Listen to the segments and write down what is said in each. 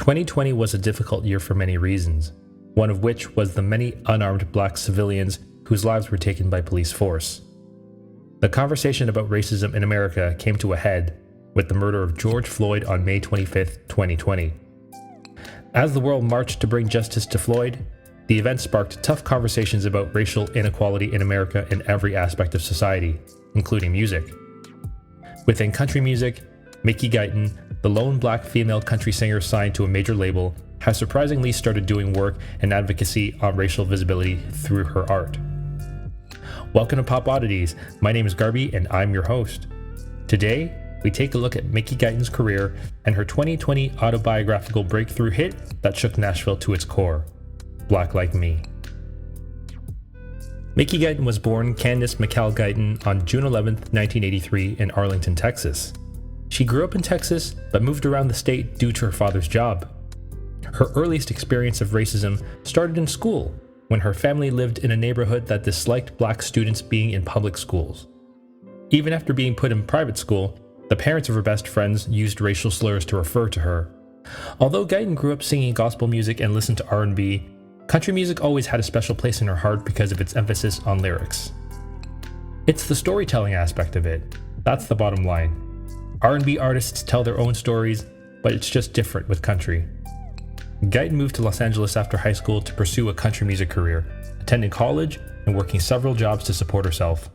2020 was a difficult year for many reasons, one of which was the many unarmed black civilians whose lives were taken by police force. The conversation about racism in America came to a head with the murder of George Floyd on May 25, 2020. As the world marched to bring justice to Floyd, the event sparked tough conversations about racial inequality in America in every aspect of society, including music. Within country music, Mickey Guyton, the lone black female country singer signed to a major label, has surprisingly started doing work and advocacy on racial visibility through her art. Welcome to Pop Oddities. My name is Garby and I'm your host. Today, we take a look at Mickey Guyton's career and her 2020 autobiographical breakthrough hit that shook Nashville to its core, Black Like Me. Mickey Guyton was born Candace McCall Guyton on June 11, 1983 in Arlington, Texas. She grew up in Texas, but moved around the state due to her father's job. Her earliest experience of racism started in school, when her family lived in a neighborhood that disliked black students being in public schools. Even after being put in private school, the parents of her best friends used racial slurs to refer to her. Although Guyton grew up singing gospel music and listened to R&B, country music always had a special place in her heart because of its emphasis on lyrics. It's the storytelling aspect of it. That's the bottom line. R&B artists tell their own stories, but it's just different with country. Guyton moved to Los Angeles after high school to pursue a country music career, attending college and working several jobs to support herself.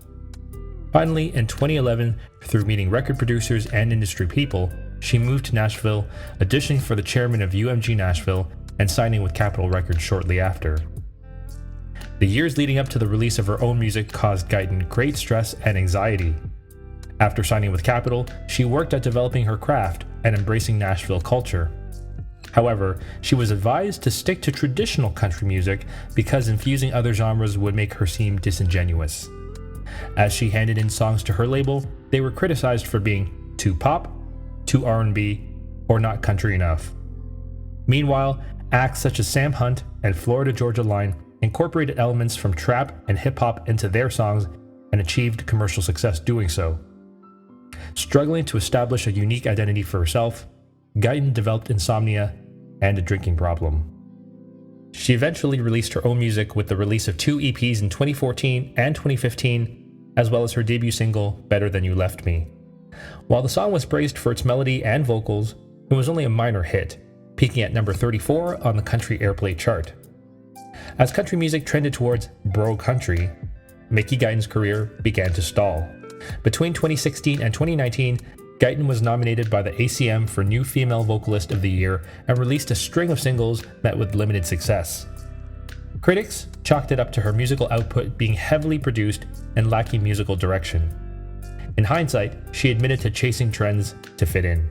Finally, in 2011, through meeting record producers and industry people, she moved to Nashville, auditioning for the chairman of UMG Nashville and signing with Capitol Records shortly after. The years leading up to the release of her own music caused Guyton great stress and anxiety. After signing with Capitol, she worked at developing her craft and embracing Nashville culture. However, she was advised to stick to traditional country music because infusing other genres would make her seem disingenuous. As she handed in songs to her label, they were criticized for being too pop, too R&B, or not country enough. Meanwhile, acts such as Sam Hunt and Florida Georgia Line incorporated elements from trap and hip-hop into their songs and achieved commercial success doing so. Struggling to establish a unique identity for herself, Guyton developed insomnia and a drinking problem. She eventually released her own music with the release of 2 EPs in 2014 and 2015, as well as her debut single, Better Than You Left Me. While the song was praised for its melody and vocals, it was only a minor hit, peaking at number 34 on the country airplay chart. As country music trended towards bro country, Mickey Guyton's career began to stall. Between 2016 and 2019, Guyton was nominated by the ACM for New Female Vocalist of the Year and released a string of singles met with limited success. Critics chalked it up to her musical output being heavily produced and lacking musical direction. In hindsight, she admitted to chasing trends to fit in.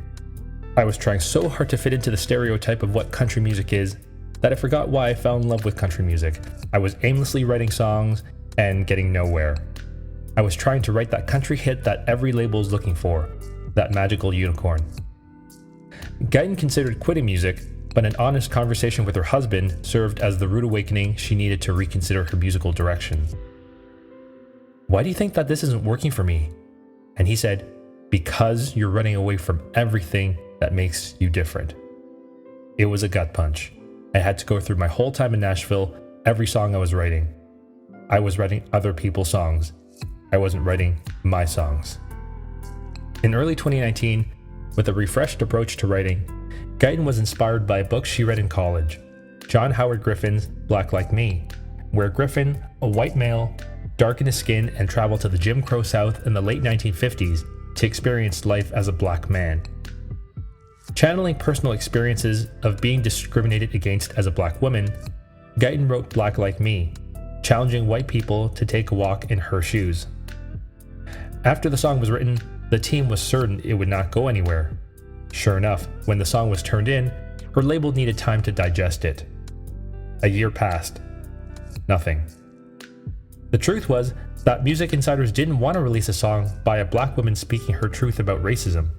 I was trying so hard to fit into the stereotype of what country music is that I forgot why I fell in love with country music. I was aimlessly writing songs and getting nowhere. I was trying to write that country hit that every label's looking for, that magical unicorn. Guyton considered quitting music, but an honest conversation with her husband served as the rude awakening she needed to reconsider her musical direction. "Why do you think that this isn't working for me?" And he said, "Because you're running away from everything that makes you different." It was a gut punch. I had to go through my whole time in Nashville, every song I was writing. I was writing other people's songs. I wasn't writing my songs. In early 2019, with a refreshed approach to writing, Guyton was inspired by a book she read in college, John Howard Griffin's Black Like Me, where Griffin, a white male, darkened his skin and traveled to the Jim Crow South in the late 1950s to experience life as a black man. Channeling personal experiences of being discriminated against as a black woman, Guyton wrote Black Like Me, challenging white people to take a walk in her shoes. After the song was written, the team was certain it would not go anywhere. Sure enough, when the song was turned in, her label needed time to digest it. A year passed. Nothing. The truth was that music insiders didn't want to release a song by a black woman speaking her truth about racism.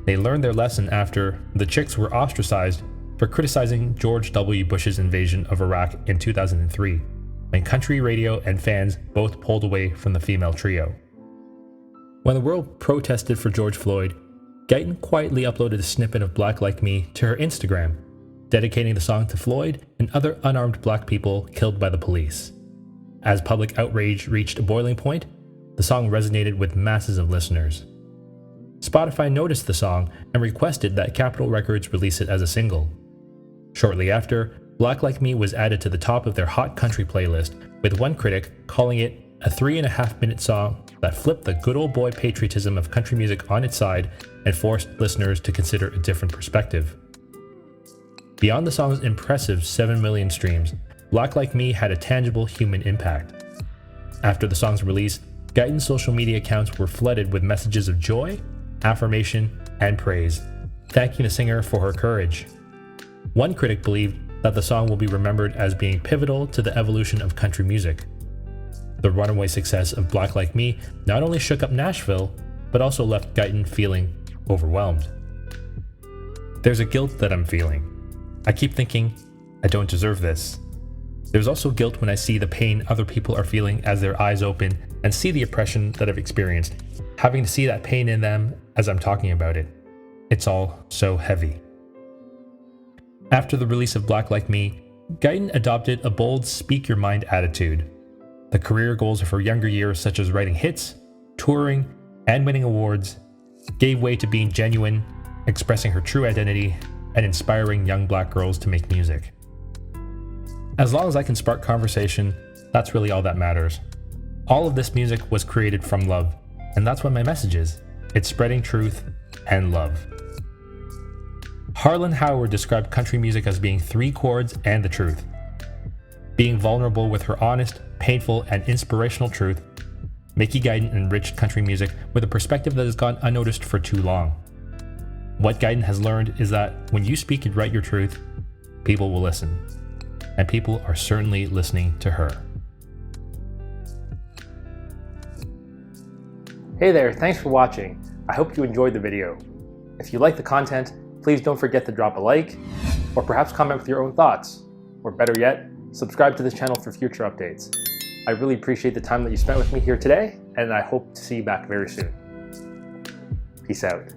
They learned their lesson after the Chicks were ostracized for criticizing George W. Bush's invasion of Iraq in 2003, when country radio and fans both pulled away from the female trio. When the world protested for George Floyd, Guyton quietly uploaded a snippet of Black Like Me to her Instagram, dedicating the song to Floyd and other unarmed black people killed by the police. As public outrage reached a boiling point, the song resonated with masses of listeners. Spotify noticed the song and requested that Capitol Records release it as a single. Shortly after, Black Like Me was added to the top of their Hot Country playlist, with one critic calling it a 3.5-minute song that flipped the good old boy patriotism of country music on its side and forced listeners to consider a different perspective. Beyond the song's impressive 7 million streams, Black Like Me had a tangible human impact. After the song's release, Guyton's social media accounts were flooded with messages of joy, affirmation, and praise, thanking the singer for her courage. One critic believed that the song will be remembered as being pivotal to the evolution of country music. The runaway success of Black Like Me not only shook up Nashville, but also left Guyton feeling overwhelmed. There's a guilt that I'm feeling. I keep thinking, I don't deserve this. There's also guilt when I see the pain other people are feeling as their eyes open and see the oppression that I've experienced, having to see that pain in them as I'm talking about it. It's all so heavy. After the release of Black Like Me, Guyton adopted a bold speak your mind attitude. The career goals of her younger years, such as writing hits, touring, and winning awards, gave way to being genuine, expressing her true identity, and inspiring young black girls to make music. As long as I can spark conversation, that's really all that matters. All of this music was created from love, and that's what my message is. It's spreading truth and love. Harlan Howard described country music as being 3 chords and the truth. Being vulnerable with her honest, painful, and inspirational truth, Mickey Guyton enriched country music with a perspective that has gone unnoticed for too long. What Guyton has learned is that when you speak and write your truth, people will listen. And people are certainly listening to her. Hey there, thanks for watching. I hope you enjoyed the video. If you like the content, please don't forget to drop a like, or perhaps comment with your own thoughts, or better yet, subscribe to this channel for future updates. I really appreciate the time that you spent with me here today, and I hope to see you back very soon. Peace out.